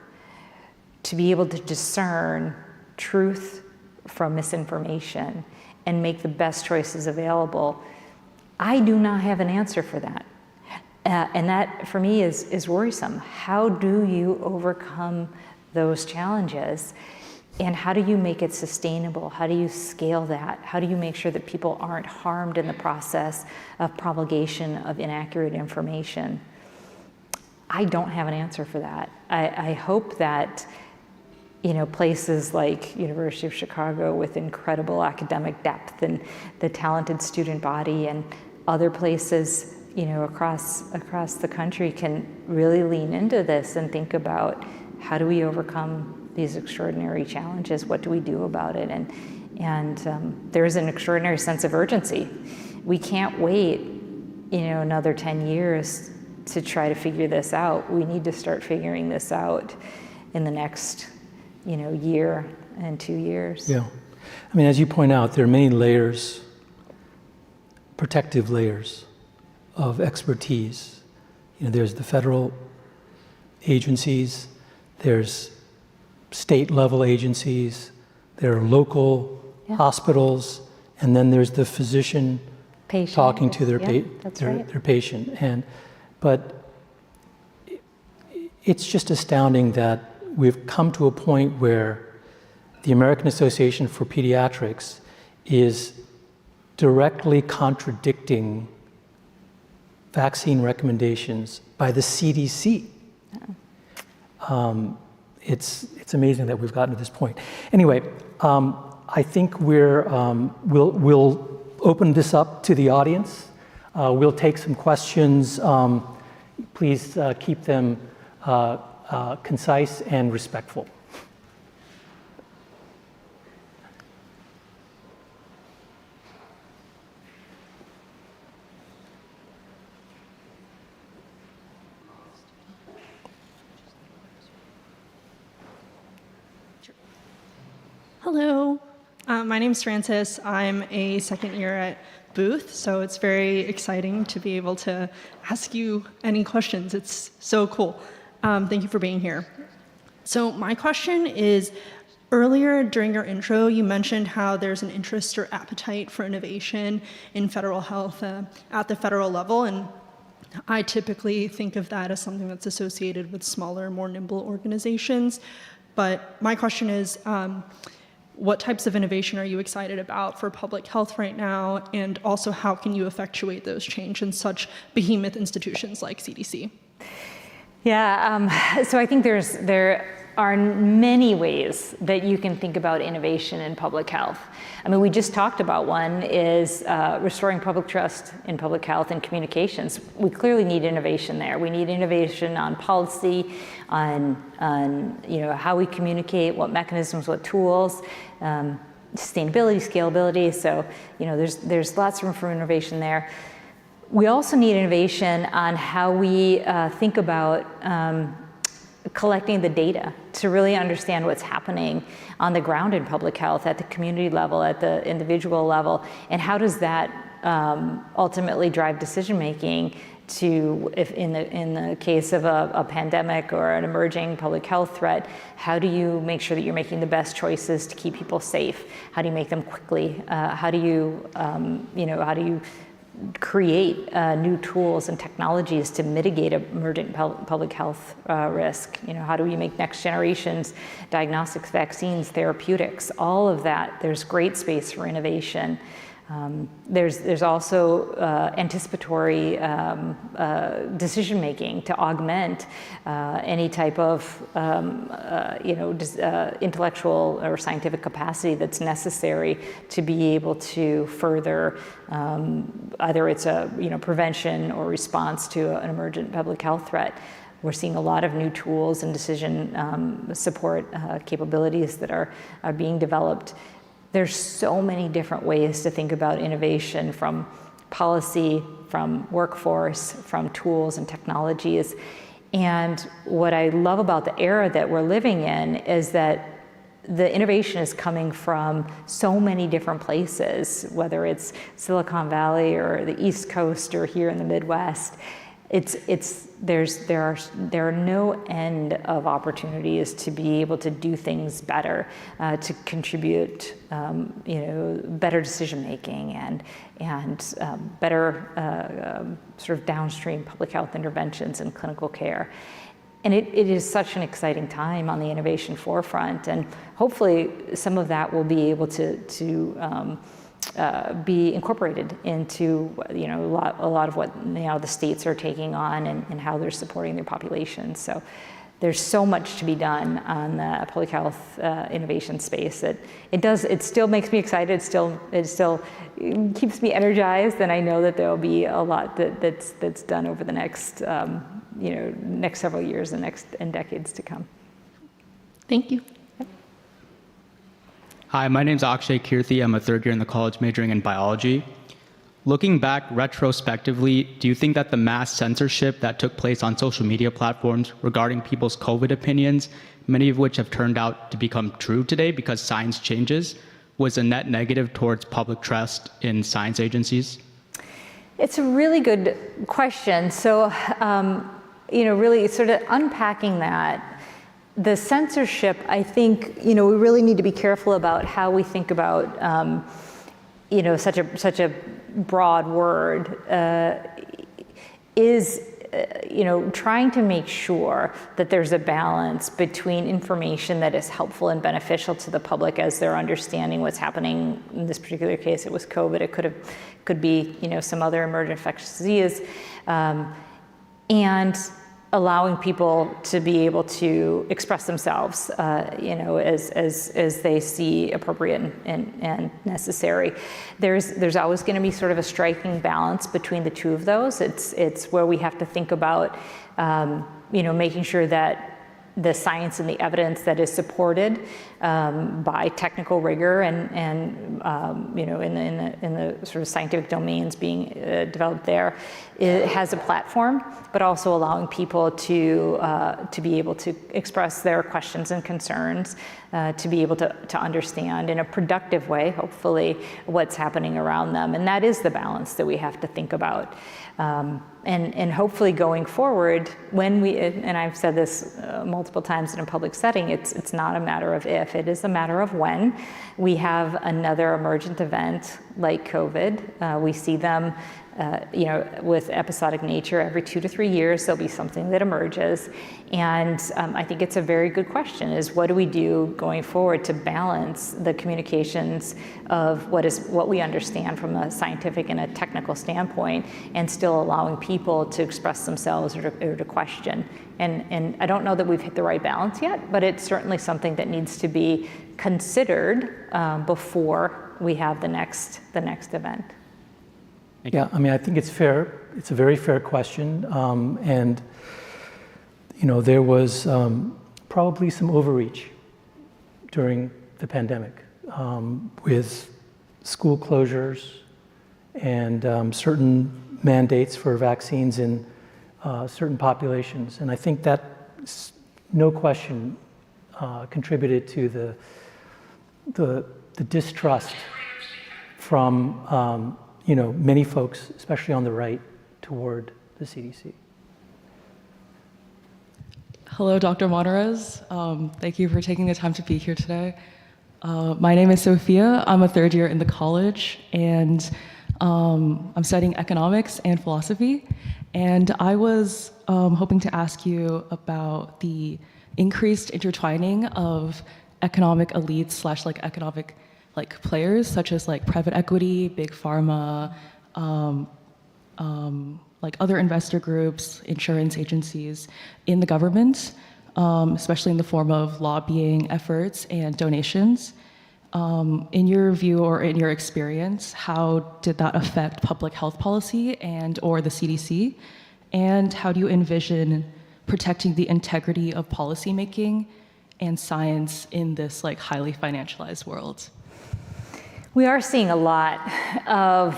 to be able to discern truth from misinformation and make the best choices available. I do not have an answer for that. And that, for me, is worrisome. How do you overcome those challenges? And how do you make it sustainable? How do you scale that? How do you make sure that people aren't harmed in the process of promulgation of inaccurate information? I don't have an answer for that. I hope that places like University of Chicago with incredible academic depth and the talented student body and other places across the country can really lean into this and think about how do we overcome these extraordinary challenges? What do we do about it? And there's an extraordinary sense of urgency. We can't wait, another 10 years to try to figure this out. We need to start figuring this out in the next, year and 2 years. Yeah. As you point out, there are many layers, protective layers of expertise. There's the federal agencies, there's state level agencies, there are local hospitals, and then there's the physician patient talking to their patient. But it's just astounding that we've come to a point where the American Association for Pediatrics is directly contradicting vaccine recommendations by the CDC. It's amazing that we've gotten to this point. Anyway, I think we'll open this up to the audience. We'll take some questions. Please keep them concise and respectful. Hello. My name's Frances. I'm a second year at Booth, so it's very exciting to be able to ask you any questions. It's so cool. Thank you for being here. So my question is, earlier during your intro, you mentioned how there's an interest or appetite for innovation in federal health at the federal level, and I typically think of that as something that's associated with smaller, more nimble organizations. But my question is, what types of innovation are you excited about for public health right now? And also, how can you effectuate those change in such behemoth institutions like CDC? Yeah, so I think there are many ways that you can think about innovation in public health. I mean, we just talked about one is restoring public trust in public health and communications. We clearly need innovation there. We need innovation on policy, on how we communicate, what mechanisms, what tools, sustainability, scalability. So there's lots of room for innovation there. We also need innovation on how we think about collecting the data to really understand what's happening on the ground in public health at the community level, at the individual level, and how does that ultimately drive decision making to, if in the case of a pandemic or an emerging public health threat, how do you make sure that you're making the best choices to keep people safe? How do you make them quickly? How do you create new tools and technologies to mitigate emergent public health risk? How do we make next generations diagnostics, vaccines, therapeutics, all of that? There's great space for innovation. There's also anticipatory decision making to augment any type of intellectual or scientific capacity that's necessary to be able to further either it's a prevention or response to an emergent public health threat. We're seeing a lot of new tools and decision support capabilities that are being developed. There's so many different ways to think about innovation, from policy, from workforce, from tools and technologies. And what I love about the era that we're living in is that the innovation is coming from so many different places, whether it's Silicon Valley or the East Coast or here in the Midwest. There are no end of opportunities to be able to do things better, to contribute, better decision making and better sort of downstream public health interventions and clinical care. And it is such an exciting time on the innovation forefront, and hopefully some of that will be able to be incorporated into a lot of what the states are taking on and how they're supporting their populations. So there's so much to be done on the public health innovation space that it still makes me excited. It still keeps me energized, and I know that there will be a lot that's done over the next next several years and decades to come. Thank you. Hi, my name's Akshay Kirthi. I'm a third year in the college majoring in biology. Looking back retrospectively, do you think that the mass censorship that took place on social media platforms regarding people's COVID opinions, many of which have turned out to become true today because science changes, was a net negative towards public trust in science agencies? It's a really good question. So, really sort of unpacking that. The censorship, I think, we really need to be careful about how we think about, such a broad word, is, trying to make sure that there's a balance between information that is helpful and beneficial to the public as they're understanding what's happening. In this particular case, it was COVID. It could be, some other emergent infectious disease, and allowing people to be able to express themselves, as they see appropriate and necessary. There's always going to be sort of a striking balance between the two of those. It's where we have to think about, making sure that the science and the evidence that is supported by technical rigor and in the sort of scientific domains being developed there, it has a platform, but also allowing people to be able to express their questions and concerns, to be able to understand in a productive way, hopefully, what's happening around them. And that is the balance that we have to think about. And hopefully going forward, when we, and I've said this multiple times in a public setting, it's not a matter of if, it is a matter of when we have another emergent event like COVID. We see them with episodic nature every 2 to 3 years. There'll be something that emerges. And I think it's a very good question, is what do we do going forward to balance the communications of what we understand from a scientific and a technical standpoint, and still allowing people to express themselves or to question. And I don't know that we've hit the right balance yet, but it's certainly something that needs to be considered before we have the next event. Yeah, I mean, I think it's fair. It's a very fair question. And, there was probably some overreach during the pandemic with school closures and certain mandates for vaccines in certain populations. And I think that, no question, contributed to the distrust from many folks, especially on the right, toward the CDC. Hello, Dr. Monarez. Thank you for taking the time to be here today. My name is Sophia. I'm a third year in the college, and I'm studying economics and philosophy. And I was hoping to ask you about the increased intertwining of economic elites / economic players such as private equity, big pharma, other investor groups, insurance agencies in the government, especially in the form of lobbying efforts and donations. In your view or in your experience, how did that affect public health policy or the CDC? And how do you envision protecting the integrity of policymaking and science in this highly financialized world? We are seeing a lot of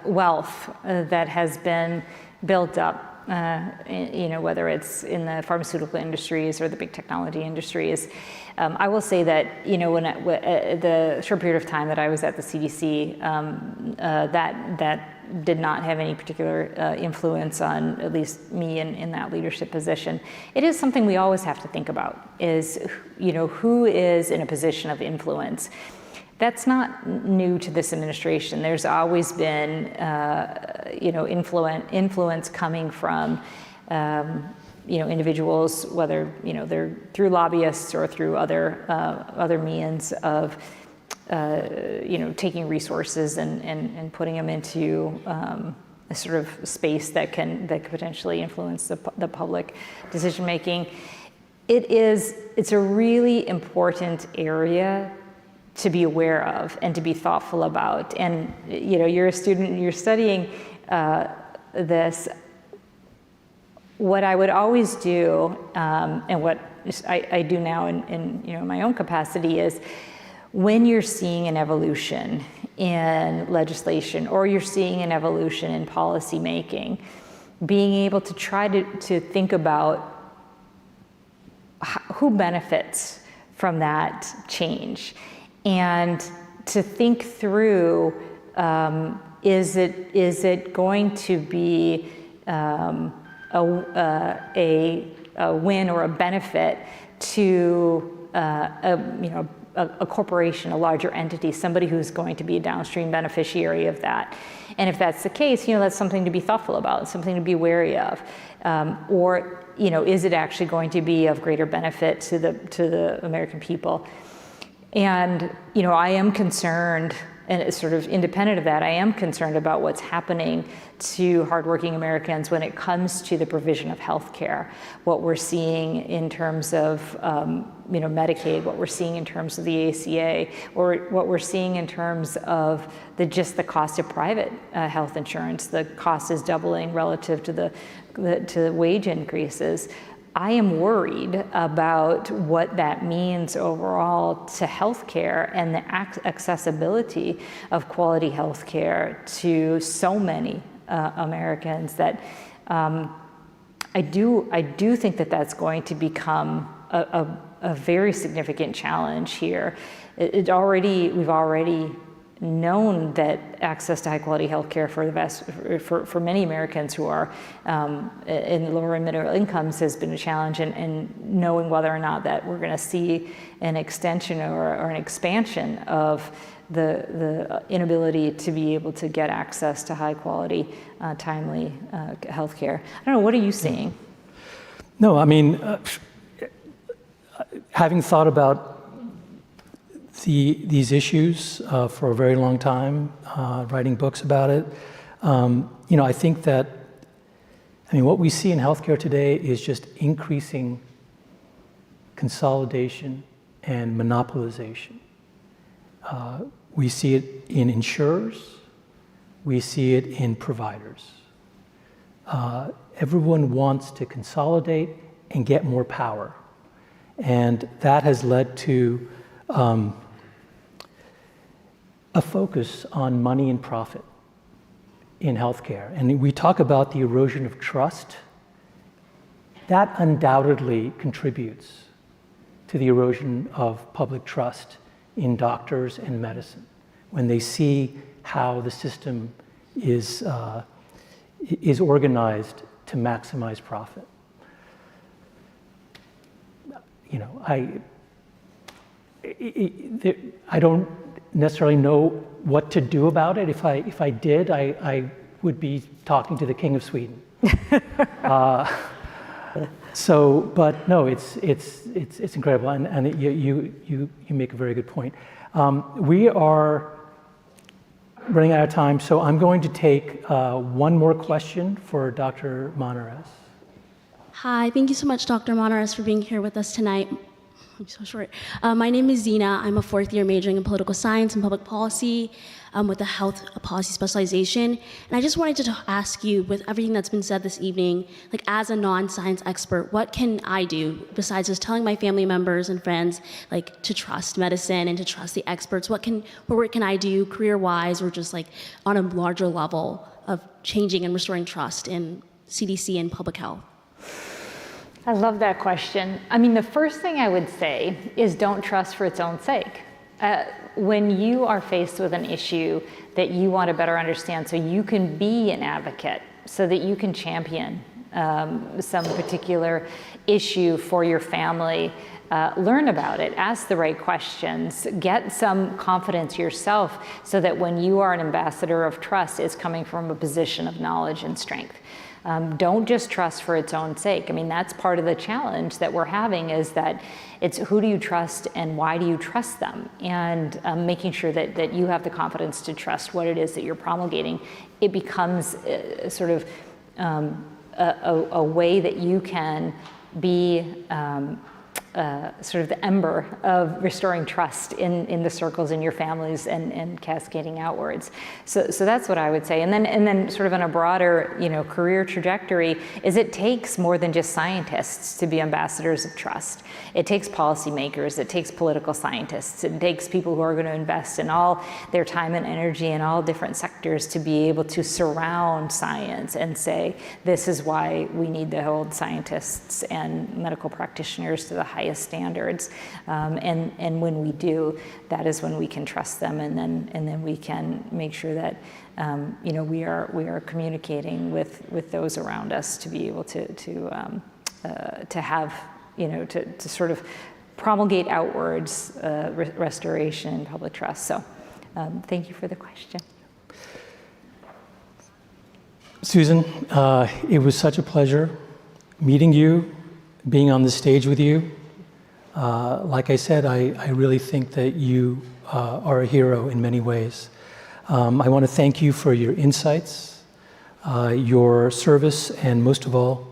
wealth that has been built up, whether it's in the pharmaceutical industries or the big technology industries. I will say that, when the short period of time that I was at the CDC, that did not have any particular influence on at least me in that leadership position. It is something we always have to think about, is, who is in a position of influence. That's not new to this administration. There's always been, influence coming from, individuals, whether, they're through lobbyists or through other means of, taking resources and putting them into a sort of space that can potentially influence the public decision making. It's a really important area to be aware of and to be thoughtful about. And you're a student, you're studying this. What I would always do, and what I do now in my own capacity, is when you're seeing an evolution in legislation or you're seeing an evolution in policy making, being able to try to think about who benefits from that change, and to think through, is it going to be a win or a benefit to a corporation, a larger entity, somebody who's going to be a downstream beneficiary of that. And if that's the case, that's something to be thoughtful about, something to be wary of. Or is it actually going to be of greater benefit to the American people? And I am concerned, and it's sort of independent of that, I am concerned about what's happening to hardworking Americans when it comes to the provision of health care. What we're seeing in terms of Medicaid, what we're seeing in terms of the ACA, or what we're seeing in terms of just the cost of private health insurance. The cost is doubling relative to the wage increases. I am worried about what that means overall to healthcare and the accessibility of quality healthcare to so many Americans that I do think that that's going to become a very significant challenge here. We've already known that access to high quality healthcare for many Americans who are in lower and middle incomes has been a challenge, and knowing whether or not that we're going to see an extension or an expansion of the inability to be able to get access to high quality, timely healthcare. I don't know, what are you seeing? No, I mean, having thought about these issues for a very long time, writing books about it, I think that, what we see in healthcare today is just increasing consolidation and monopolization. We see it in insurers, we see it in providers. Everyone wants to consolidate and get more power. And that has led to a focus on money and profit in healthcare. And we talk about the erosion of trust. That undoubtedly contributes to the erosion of public trust in doctors and medicine when they see how the system is organized to maximize profit. I don't necessarily know what to do about it. If I did, I would be talking to the King of Sweden. But no, it's incredible, and you make a very good point. We are running out of time, so I'm going to take one more question for Dr. Monarez. Hi, thank you so much, Dr. Monarez, for being here with us tonight. I'm so short. My name is Zena. I'm a fourth year majoring in political science and public policy with a health policy specialization. And I just wanted to ask you, with everything that's been said this evening, like as a non-science expert, what can I do besides just telling my family members and friends like to trust medicine and to trust the experts? What can I do career-wise or just like on a larger level of changing and restoring trust in CDC and public health? I love that question. The first thing I would say is don't trust for its own sake. When you are faced with an issue that you want to better understand so you can be an advocate, so that you can champion some particular issue for your family, learn about it, ask the right questions, get some confidence yourself so that when you are an ambassador of trust, it's coming from a position of knowledge and strength. Don't just trust for its own sake. That's part of the challenge that we're having, is that it's who do you trust and why do you trust them? And making sure that you have the confidence to trust what it is that you're promulgating. It becomes sort of a way that you can be sort of the ember of restoring trust in the circles in your families and cascading outwards. So that's what I would say. And then sort of on a broader, career trajectory, is it takes more than just scientists to be ambassadors of trust. It takes policymakers, it takes political scientists, it takes people who are going to invest in all their time and energy in all different sectors to be able to surround science and say, this is why we need to hold scientists and medical practitioners to the highest standards, and when we do, that is when we can trust them, and then we can make sure that we are communicating with those around us to be able to have to sort of promulgate outwards restoration and public trust. So thank you for the question. Susan, it was such a pleasure meeting you, being on the stage with you. Like I said, I really think that you are a hero in many ways. I want to thank you for your insights, your service, and most of all,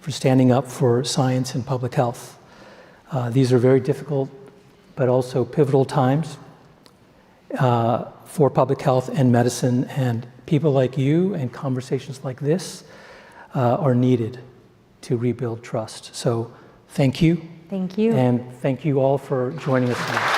for standing up for science and public health. These are very difficult, but also pivotal times for public health and medicine, and people like you and conversations like this are needed. to rebuild trust. So thank you. Thank you. And thank you all for joining us tonight.